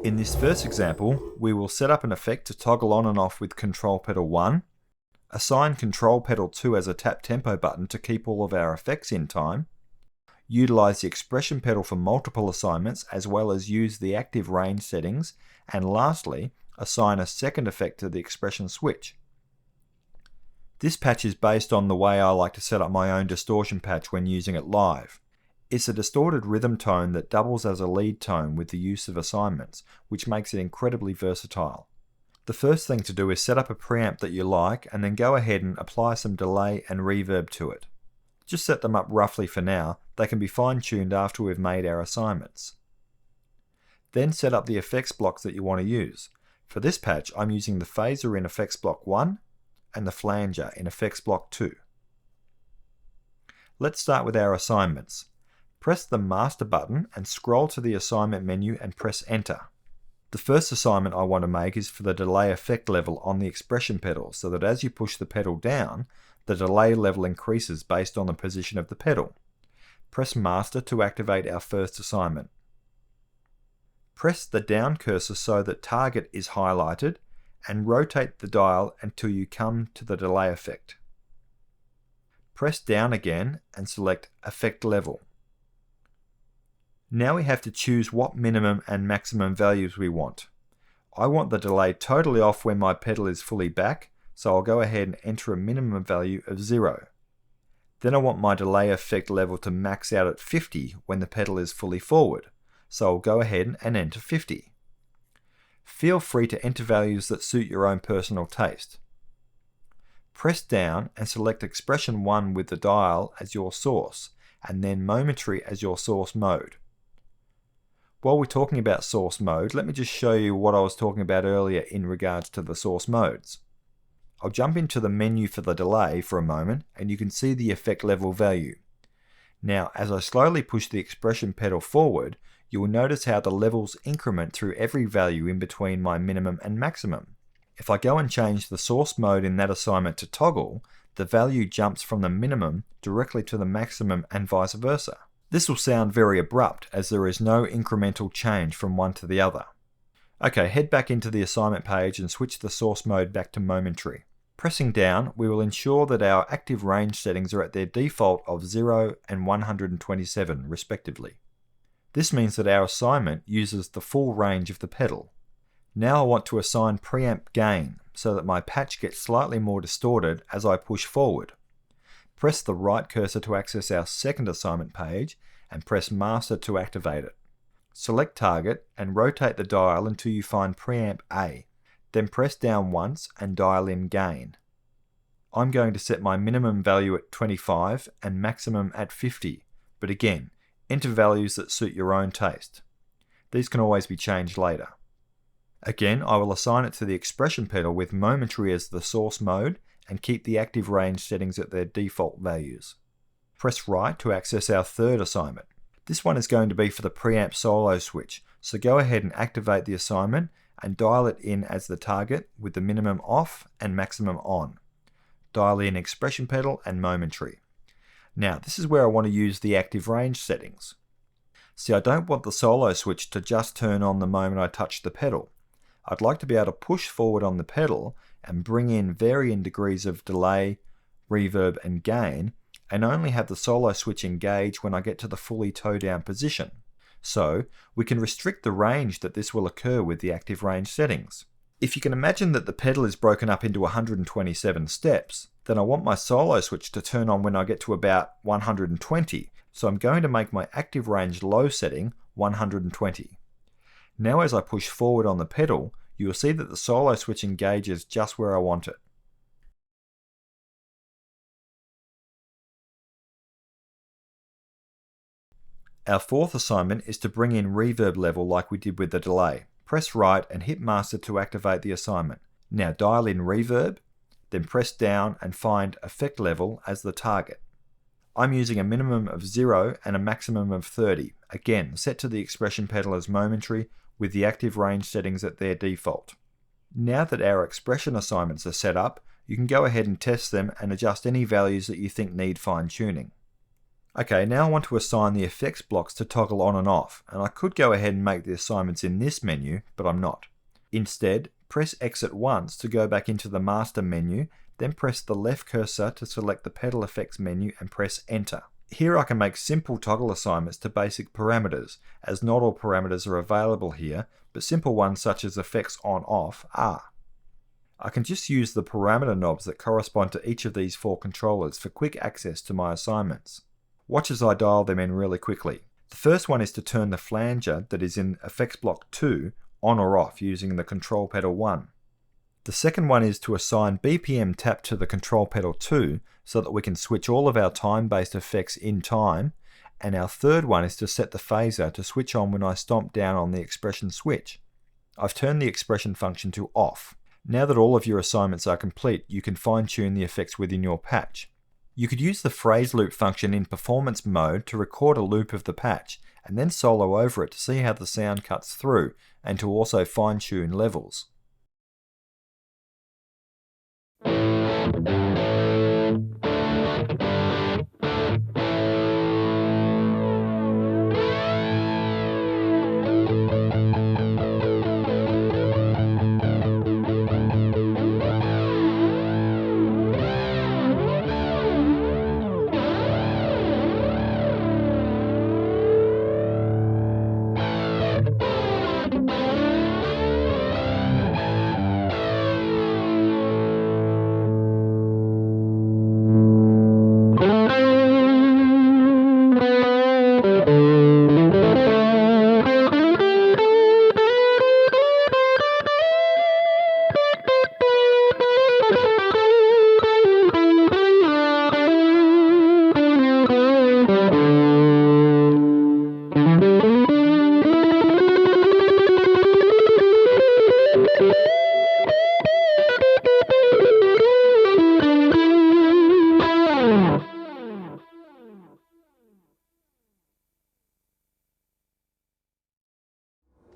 In this first example, we will set up an effect to toggle on and off with Control Pedal 1, assign Control Pedal 2 as a tap tempo button to keep all of our effects in time, utilize the expression pedal for multiple assignments as well as use the active range settings, and lastly, assign a second effect to the expression switch. This patch is based on the way I like to set up my own distortion patch when using it live. It's a distorted rhythm tone that doubles as a lead tone with the use of assignments, which makes it incredibly versatile. The first thing to do is set up a preamp that you like and then go ahead and apply some delay and reverb to it. Just set them up roughly for now. They can be fine-tuned after we've made our assignments. Then set up the effects blocks that you want to use. For this patch, I'm using the phaser in effects block 1 and the flanger in effects block 2. Let's start with our assignments. Press the Master button and scroll to the assignment menu and press Enter. The first assignment I want to make is for the delay effect level on the expression pedal, so that as you push the pedal down, the delay level increases based on the position of the pedal. Press Master to activate our first assignment. Press the down cursor so that Target is highlighted and rotate the dial until you come to the delay effect. Press down again and select Effect Level. Now we have to choose what minimum and maximum values we want. I want the delay totally off when my pedal is fully back, so I'll go ahead and enter a minimum value of 0. Then I want my delay effect level to max out at 50 when the pedal is fully forward, so I'll go ahead and enter 50. Feel free to enter values that suit your own personal taste. Press down and select expression 1 with the dial as your source, and then momentary as your source mode. While we're talking about source mode, let me just show you what I was talking about earlier in regards to the source modes. I'll jump into the menu for the delay for a moment and you can see the effect level value. Now, as I slowly push the expression pedal forward, you will notice how the levels increment through every value in between my minimum and maximum. If I go and change the source mode in that assignment to toggle, the value jumps from the minimum directly to the maximum and vice versa. This will sound very abrupt as there is no incremental change from one to the other. Okay, head back into the assignment page and switch the source mode back to momentary. Pressing down, we will ensure that our active range settings are at their default of 0 and 127 respectively. This means that our assignment uses the full range of the pedal. Now I want to assign preamp gain so that my patch gets slightly more distorted as I push forward. Press the right cursor to access our second assignment page and press Master to activate it. Select Target and rotate the dial until you find Preamp A. Then press down once and dial in gain. I'm going to set my minimum value at 25 and maximum at 50, but again, enter values that suit your own taste. These can always be changed later. Again, I will assign it to the expression pedal with momentary as the source mode and keep the active range settings at their default values. Press right to access our third assignment. This one is going to be for the preamp solo switch, so go ahead and activate the assignment and dial it in as the target with the minimum off and maximum on. Dial in expression pedal and momentary. Now this is where I want to use the active range settings. See, I don't want the solo switch to just turn on the moment I touch the pedal. I'd like to be able to push forward on the pedal and bring in varying degrees of delay, reverb and gain, and only have the solo switch engage when I get to the fully toe down position. So we can restrict the range that this will occur with the active range settings. If you can imagine that the pedal is broken up into 127 steps, then I want my solo switch to turn on when I get to about 120, so I'm going to make my active range low setting 120. Now as I push forward on the pedal, you will see that the solo switch engages just where I want it. Our fourth assignment is to bring in reverb level like we did with the delay. Press right and hit Master to activate the assignment. Now dial in reverb, then press down and find effect level as the target. I'm using a minimum of 0 and a maximum of 30, again set to the expression pedal as momentary with the active range settings at their default. Now that our expression assignments are set up, you can go ahead and test them and adjust any values that you think need fine tuning. Okay, now I want to assign the effects blocks to toggle on and off, and I could go ahead and make the assignments in this menu, but I'm not. Instead, press Exit once to go back into the Master menu, then press the left cursor to select the Pedal Effects menu and press Enter. Here I can make simple toggle assignments to basic parameters, as not all parameters are available here, but simple ones such as effects on-off are. I can just use the parameter knobs that correspond to each of these 4 controllers for quick access to my assignments. Watch as I dial them in really quickly. The first one is to turn the flanger that is in Effects Block 2 on or off using the Control Pedal 1. The second one is to assign BPM tap to the Control Pedal 2 so that we can switch all of our time-based effects in time, and our third one is to set the phaser to switch on when I stomp down on the expression switch. I've turned the expression function to off. Now that all of your assignments are complete, you can fine-tune the effects within your patch. You could use the phrase loop function in performance mode to record a loop of the patch and then solo over it to see how the sound cuts through and to also fine-tune levels.